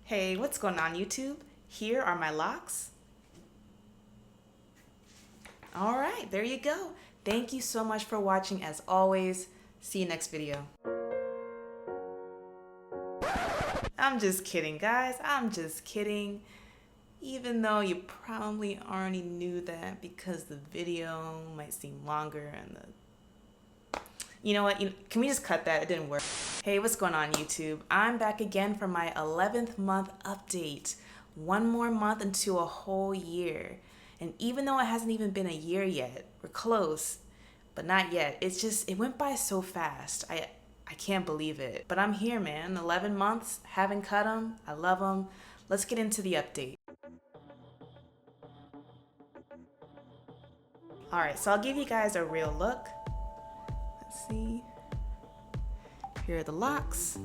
Hey, what's going on YouTube? Here are my locks. All right, there you go. Thank you so much for watching as always. See you next video. I'm just kidding, guys. I'm just kidding. Even though you probably already knew that because the video might seem longer and you know what? Can we just cut that? It didn't work. Hey, what's going on YouTube? I'm back again for my 11th month update. One more month into a whole year. And even though it hasn't even been a year yet, we're close, but not yet. It went by so fast. I can't believe it. But I'm here, man. 11 months, haven't cut them. I love them. Let's get into the update. All right, so I'll give you guys a real look. Let's see. Here are the locks.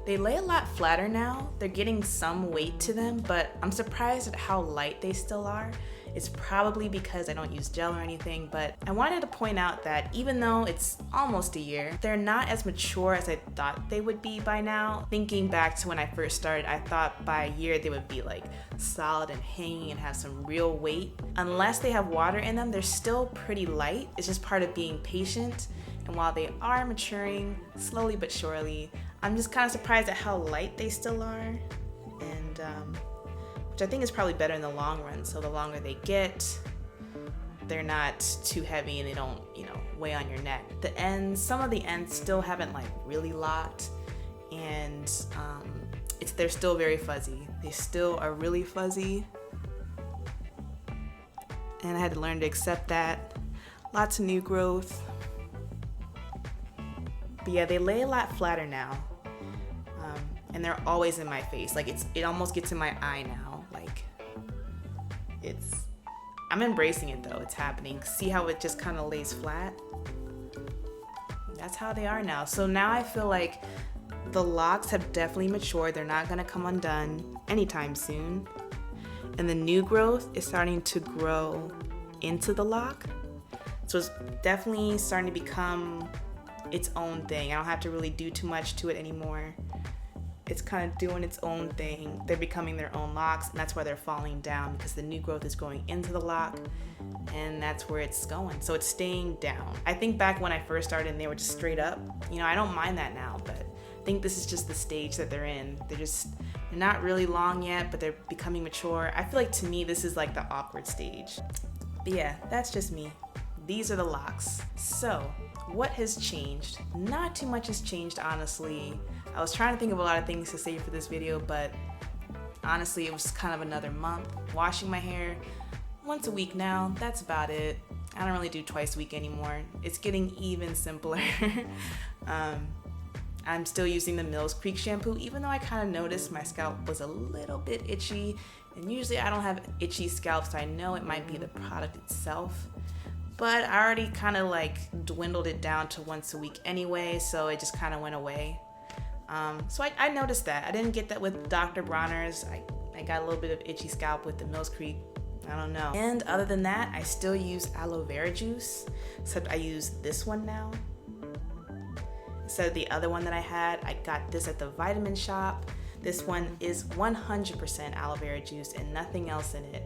They lay a lot flatter now. They're getting some weight to them, but I'm surprised at how light they still are. It's probably because I don't use gel or anything, but I wanted to point out that even though it's almost a year, they're not as mature as I thought they would be by now. Thinking back to when I first started, I thought by a year they would be like solid and hanging and have some real weight. Unless they have water in them, they're still pretty light. It's just part of being patient. And while they are maturing slowly but surely, I'm just kind of surprised at how light they still are, and which I think is probably better in the long run. So the longer they get, they're not too heavy and they don't, weigh on your neck. The ends, some of the ends still haven't like really locked, and they're still very fuzzy. They still are really fuzzy, and I had to learn to accept that. Lots of new growth. But yeah, they lay a lot flatter now, and they're always in my face. Like it almost gets in my eye now. Like I'm embracing it though. It's happening. See how it just kind of lays flat? That's how they are now. So now I feel like the locks have definitely matured. They're not gonna come undone anytime soon, and the new growth is starting to grow into the lock. So it's definitely starting to become its own thing. I don't have to really do too much to it anymore. It's kind of doing its own thing. They're becoming their own locks, and that's why they're falling down, because the new growth is going into the lock, and that's where it's going. So it's staying down. I think back when I first started and they were just straight up, I don't mind that now, but I think this is just the stage that they're in. They're not really long yet, but they're becoming mature. I feel like to me, this is like the awkward stage. But yeah, that's just me. These are the locks. So what has changed? Not too much has changed, honestly. I was trying to think of a lot of things to say for this video, but honestly, it was kind of another month. Washing my hair once a week now, that's about it. I don't really do twice a week anymore. It's getting even simpler. I'm still using the Mills Creek shampoo, even though I kind of noticed my scalp was a little bit itchy, and usually I don't have itchy scalp, so I know it might be the product itself. But I already kind of like dwindled it down to once a week anyway, so it just kind of went away. So I noticed that. I didn't get that with Dr. Bronner's. I got a little bit of itchy scalp with the Mills Creek. I don't know. And other than that, I still use aloe vera juice, except I use this one now. Instead of the other one that I had, I got this at the vitamin shop. This one is 100% aloe vera juice and nothing else in it.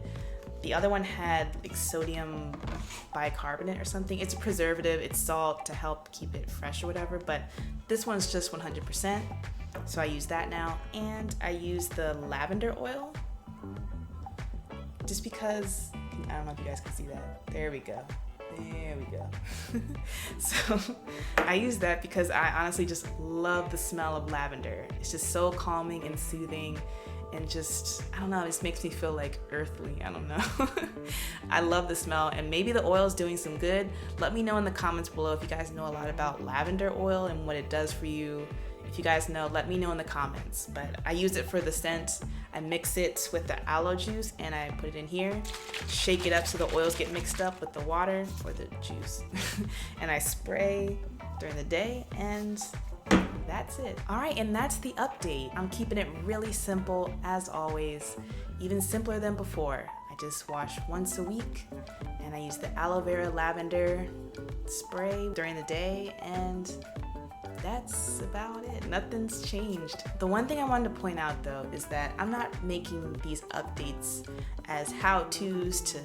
The other one had like sodium bicarbonate or something. It's a preservative, it's salt to help keep it fresh or whatever, but this one's just 100%. So I use that now, and I use the lavender oil just because, I don't know if you guys can see that. There we go. There we go. So I use that because I honestly just love the smell of lavender. It's just so calming and soothing. And just, I don't know, it just makes me feel like earthly. I don't know. I love the smell, and maybe the oil is doing some good. Let me know in the comments below if you guys know a lot about lavender oil and what it does for you. If you guys know, let me know in the comments. But I use it for the scent. I mix it with the aloe juice and I put it in here, shake it up so the oils get mixed up with the water or the juice. And I spray during the day, and that's it. All right, and that's the update. I'm keeping it really simple as always, even simpler than before. I just wash once a week, and I use the aloe vera lavender spray during the day, and that's about it. Nothing's changed. The one thing I wanted to point out though is that I'm not making these updates as how-tos to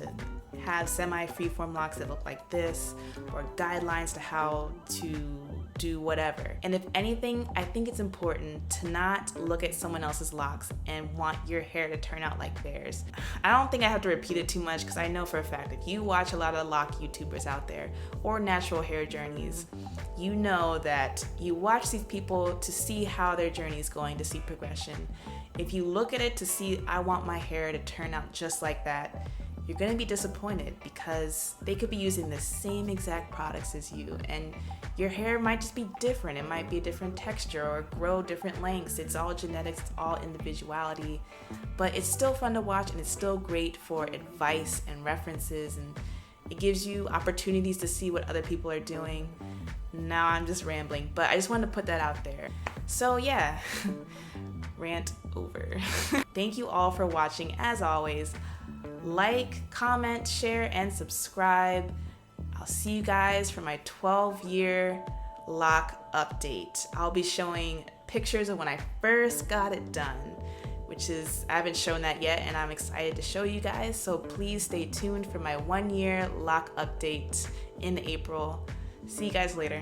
have semi-freeform locks that look like this, or guidelines to how to do whatever. And if anything, I think it's important to not look at someone else's locks and want your hair to turn out like theirs. I don't think I have to repeat it too much because I know for a fact that you watch a lot of lock YouTubers out there or natural hair journeys. You know that you watch these people to see how their journey is going, to see progression. If you look at it to see, I want my hair to turn out just like that, you're gonna be disappointed because they could be using the same exact products as you, and your hair might just be different. It might be a different texture or grow different lengths. It's all genetics, it's all individuality, but it's still fun to watch, and it's still great for advice and references, and it gives you opportunities to see what other people are doing. Now I'm just rambling, but I just wanted to put that out there. So yeah, rant over. Thank you all for watching. As always, like, comment, share, and subscribe. I'll see you guys for my 12-year lock update. I'll be showing pictures of when I first got it done, which is, I haven't shown that yet, and I'm excited to show you guys. So please stay tuned for my 1-year lock update in April. See you guys later.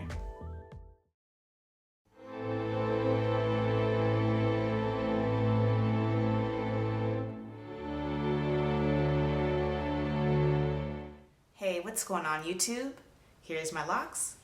Hey, what's going on YouTube? Here's my locks.